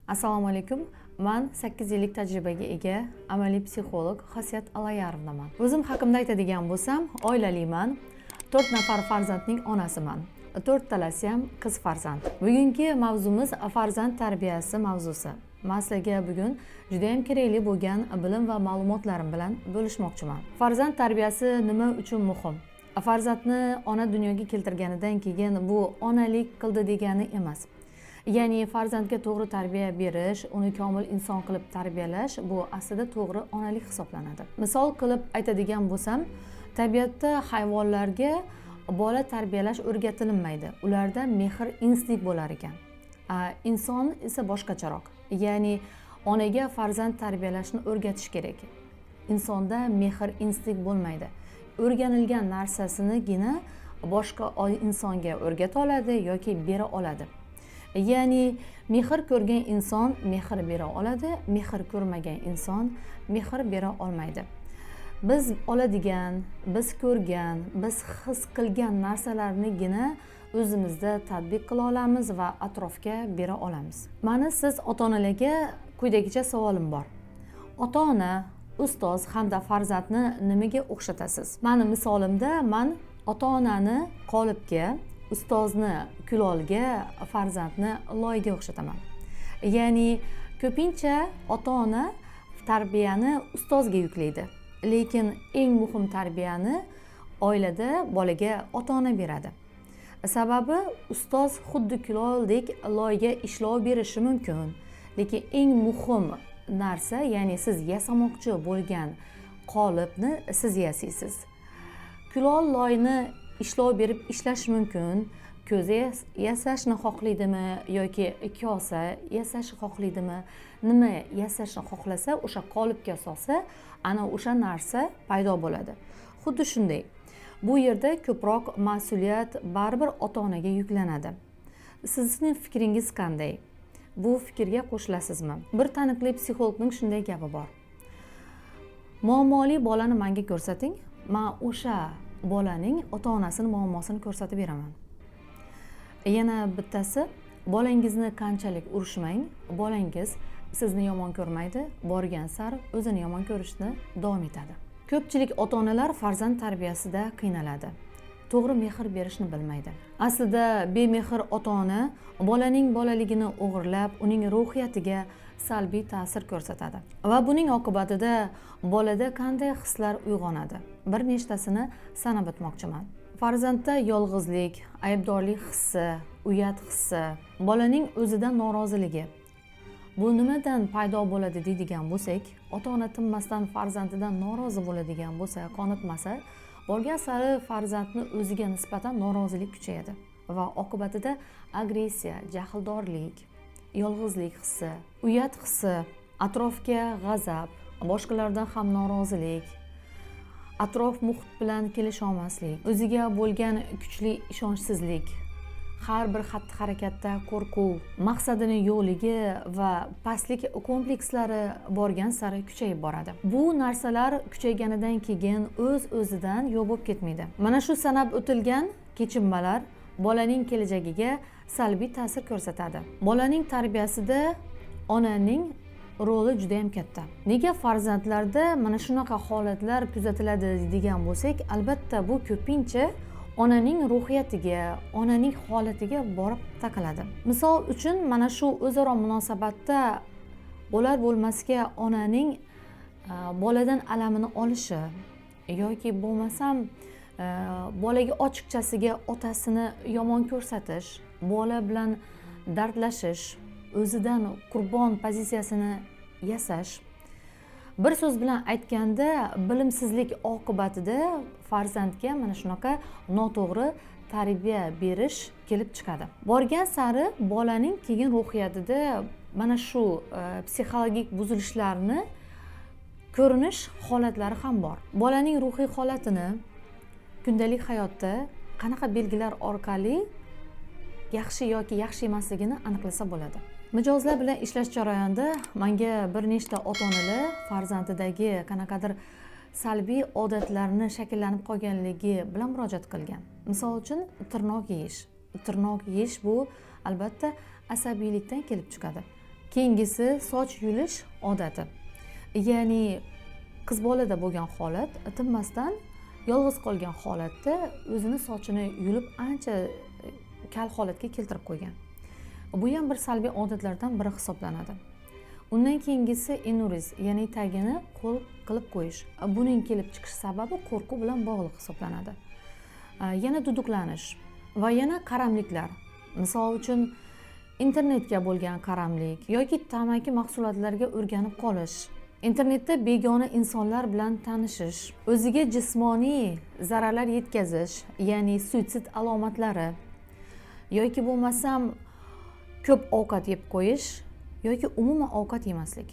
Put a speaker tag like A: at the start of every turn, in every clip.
A: Assalomu alaykum. Men 8 yillik tajribaga ega amaliy psixolog Xosiyat Alayarovnaman. O'zim haqimda aytadigan bo'lsam, oilaliman. 4 nafar farzandning onasiman. 4 talasi ham qiz farzand. Bugungi mavzumiz farzand tarbiyasi mavzusi. Men sizlarga bugun juda ham kerakli bo'lgan bilim va ma'lumotlarim bilan bo'lishmoqchiman. Farzand tarbiyasi nima uchun muhim? Farzandni ona dunyoga keltirganidan keyin bu onalik qildi degani emas. Ya'ni farzandga to'g'ri tarbiya berish, uni komil inson qilib tarbiyalash bu aslida to'g'ri onalik hisoblanadi. Misol qilib aytadigan bo'lsam, tabiatda hayvonlarga bola tarbiyalash o'rgatilmaydi. Ularda mehr instinkt bo'lar ekan. Inson esa boshqacharoq. Ya'ni onaga farzand tarbiyalashni o'rgatish kerak. Insonda mehr instinkt bo'lmaydi. O'rganilgan narsasinigina boshqa insonga o'rgata oladi yoki bera oladi. Ya'ni mehr ko'rgan inson mehr bera oladi, mehr ko'rmagan inson mehr bera olmaydi. Biz oladigan, biz ko'rgan, biz his qilgan narsalarnigina o'zimizda tatbiq qila olamiz va atrofga bera olamiz. Mana siz ota-onalarga quyidagicha savolim bor. Ota-ona, ustoz hamda farzandni nimaga o'xshatasiz? Meni misolimda men ota-onani qolipga, ustozni kulolga, farzandni loyga o'xshataman. Ya'ni ko'pincha ota-ona tarbiyani ustozga yuklaydi. Lekin eng muhim tarbiyani oilada bolaga ota-ona beradi. Sababi ustoz xuddi kuloldek loyga ishlov berishi mumkin. Lekin eng muhim narsa, ya'ni siz yasamoqchi bo'lgan qolipni siz yasaysiz. Kulol loyni ishlov berib ishlash mumkin. Ko'za yasashni xohlaydimi yoki kosa yasashni xohlaydimi? Nima yasashni xohlasa, o'sha qolipga solsa, ana o'sha narsa paydo bo'ladi. Xuddi shunday. Bu yerda ko'proq mas'uliyat baribir ota-onaga yuklanadi. Sizning fikringiz qanday? Bu fikrga qo'shilasizmi? Bir taniqli psixologning shunday gapi bor. Muammoli bolani menga ko'rsating, men o'sha bolaning ota-onasini muammosini ko'rsatib beraman. Yana bittasi, bolangizni qanchalik urishmang, bolangiz sizni yomon ko'rmaydi, borgan sari o'zini yomon ko'rishni davom etadi. Ko'pchilik ota-onalar farzand tarbiyasida qiynaladi. To'g'ri mehr berishni bilmaydi. Aslida bemehr ota-ona bolaning bolaligini o'g'irlab, uning ruhiyatiga salbiy ta'sir ko'rsatadi. Va buning oqibatida bolada qanday hislar uyg'onadi? Bir nechtasini sanab o'tmoqchiman. Farzandda yolg'izlik, aybdorlik hissi, uyat hissi, bolaning o'zidan noroziligi. Bu nimadan paydo bo'ladi deydigan bo'lsak, ota-ona tinmasdan farzandidan norozi bo'ladigan bo'lsa, qoniqmasa, borgan sari farzandni o'ziga nisbatan norozilik kuchayadi va oqibatida agressiya, jahldorlik, yolg'izlik hissi, uyat hissi, atrofga g'azab, boshqalardan ham norozilik, atrof muhit bilan kelisha olmaslik, o'ziga bo'lgan kuchli ishonchsizlik, har bir xatti-harakatda qo'rquv, maqsadini yo'qligi va pastlik komplekslari borgan sari kuchayib boradi. Bu narsalar kuchayganidan keyin o'z-o'zidan yo'q bo'lib ketmaydi. Mana shu sanab o'tilgan kechinmalar bolaning kelajagiga salbiy ta'sir ko'rsatadi. Bolaning tarbiyasida onaning roli juda ham katta. Nega farzandlarda mana shunaqa holatlar kuzatiladi degan bo'lsak, albatta bu ko'pincha onaning ruhiyatiga, onaning holatiga borib taqaladi. Misol uchun mana shu o'zaro munosabatda bo'lar bo'lmasga onaning boladan alamini olishi yoki bo'lmasam bolaga ochiqchasiga otasini yomon ko'rsatish, bola bilan dardlashish, o'zidan qurbon pozitsiyasini yasash. Bir so'z bilan aytganda, bilimsizlik oqibatida farzandga mana shunaqa noto'g'ri tarbiya berish kelib chiqadi. Borgan sari bolaning keyin ruhiyatida mana shu psixologik buzilishlarni ko'rinish holatlari ham bor. Bolaning ruhiy holatini kundalik hayotda qanaqa belgilar orqali yaxshi yoki yaxshi emasligini aniqlasa bo'ladi. Mijozlar bilan ishlash jarayonida menga bir nechta ota-onalar farzandidagi qanaqadir salbiy odatlarni shakllanib qolganligi bilan murojaat qilgan. Misol uchun tirnoq yeyish. Tirnoq yeyish bu albatta asabiylikdan kelib chiqadi. Keyingisi soch yulish odati. Ya'ni qiz bolada bo'lgan holat tinmasdan yolg'iz qolgan holatda o'zini sochini yulib ancha kal holatga keltirib qo'ygan. Bu ham bir salbiy odatlardan biri hisoblanadi. Undan keyingisi enuriz, ya'ni tagini qo'l qilib qo'yish. Buning kelib chiqish sababi qo'rquv bilan bog'liq hisoblanadi. Yana duduqlanish va yana qaramliklar. Misol uchun internetga bo'lgan qaramlik yoki tamaki mahsulotlariga o'rganib qolish, internetda begona insonlar bilan tanishish, o'ziga jismoniy zararlar yetkazish, ya'ni suitsid alomatlari yoki bo'lmasam ko'p ovqat yeb qo'yish yoki umuman ovqat yemaslik.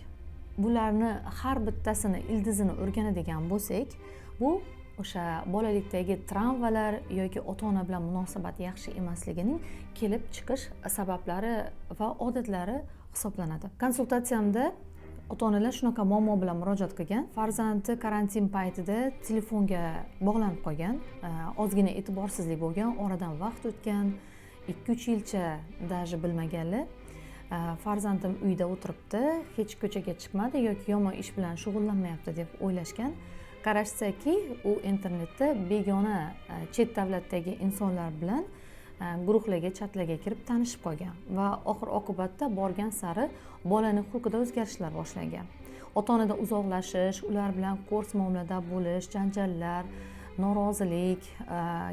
A: Bularni har bittasini ildizini o'rganadigan bo'lsak, bu o'sha bolalikdagi travmalar yoki ota-ona bilan munosabat yaxshi emasligining kelib chiqish sabablari va odatlari hisoblanadi. Konsultatsiyamda ota-onalar shunaqa muammo bilan murojaat qilgan. Farzandi karantin paytida telefonga bog'lanib qolgan, ozgina e'tiborsizlik bo'lgan, oradan vaqt o'tgan, 2-3 yilcha даже bilmaganlar. Farzandim uyda o'tiribdi, hech ko'chaga chiqmadi yoki yomon ish bilan shug'ullanmayapti deb o'ylashgan. Qarashsaki, u internetda begona chet davlatdagi insonlar bilan guruhlarga, chatlarga kirib tanishib qolgan va oxir oqibatda borgan sari bolaning xulqida o'zgarishlar boshlangan. Ota-onadan uzoqlashish, ular bilan qo'rs muomalada bo'lish, janjallar, norozilik,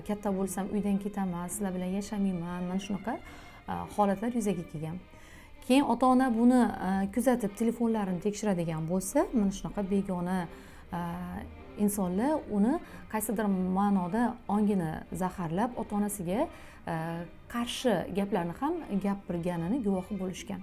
A: katta bo'lsam uydan ketaman, sizlar bilan yashamayman, mana shunaqa holatlar yuzaga kelgan. Keyin ota-ona buni kuzatib telefonlarini tekshiradigan bo'lsa, mana shunaqa begona insonlar uni qaysidir ma'noda ongini zaharlab, ota-onasiga qarshi gaplarni ham gapirganini guvohi bo'lishgan.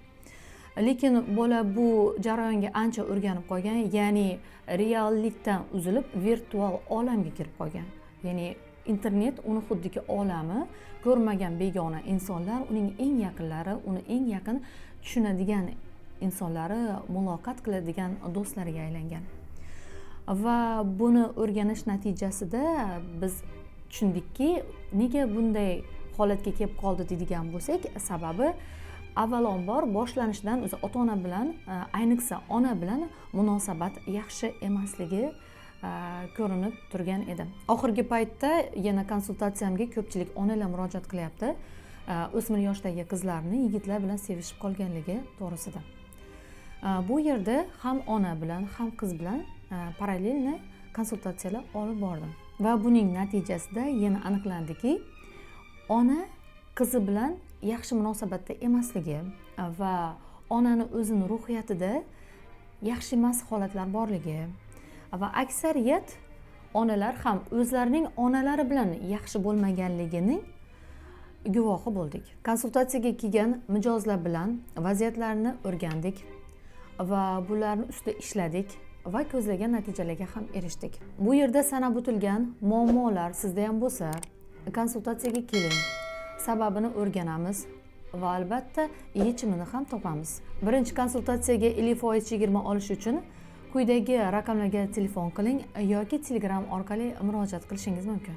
A: Lekin bola bu jarayonga ancha o'rganib qolgan, ya'ni reallikdan uzilib virtual olamga kirib qolgan. Ya'ni internet uni xuddiki olami, ko'rmagan begona insonlar, uning eng yaqinlari, uni eng yaqin tushunadigan insonlari, muloqot qiladigan do'stlariga aylangan. Va buni o'rganish natijasida biz tushundikki, nega bunday holatga kelib qoldi deydigan bo'lsak, sababi avvalambor boshlanishidan o'zi ota-ona bilan, ayniqsa ona bilan munosabat yaxshi emasligi ko'rinib turgan edi. Oxirgi paytda yana konsultatsiyamga ko'pchilik onalar murojaat qilyapti. O'smir yoshdagi qizlarni yigitlar bilan sevishib qolganligi to'g'risida. Bu yerda ham ona bilan, ham qiz bilan parallelni konsultatsiyalar olib bordim. Va buning natijasida yana aniqlandiki, ona qizi bilan yaxshi munosabatda emasligi va onani o'zini ruhiyatida yaxshi emas holatlar borligi va aksariyat onalar ham o'zlarining onalari bilan yaxshi bo'lmaganligining guvohi bo'ldik. Konsultatsiyaga kelgan mijozlar bilan vaziyatlarni o'rgandik va bularni ustida ishladik va ko'zlagan natijalarga ham erishdik. Bu yerda sanab o'tilgan muammolar sizda ham bo'lsa, konsultatsiyaga keling. Sababini o'rganamiz va albatta yechimini ham topamiz. Birinchi konsultatsiyaga 50% chegirma olish uchun quyidagi raqamlarga telefon qiling yoki Telegram orqali murojaat qilishingiz mumkin.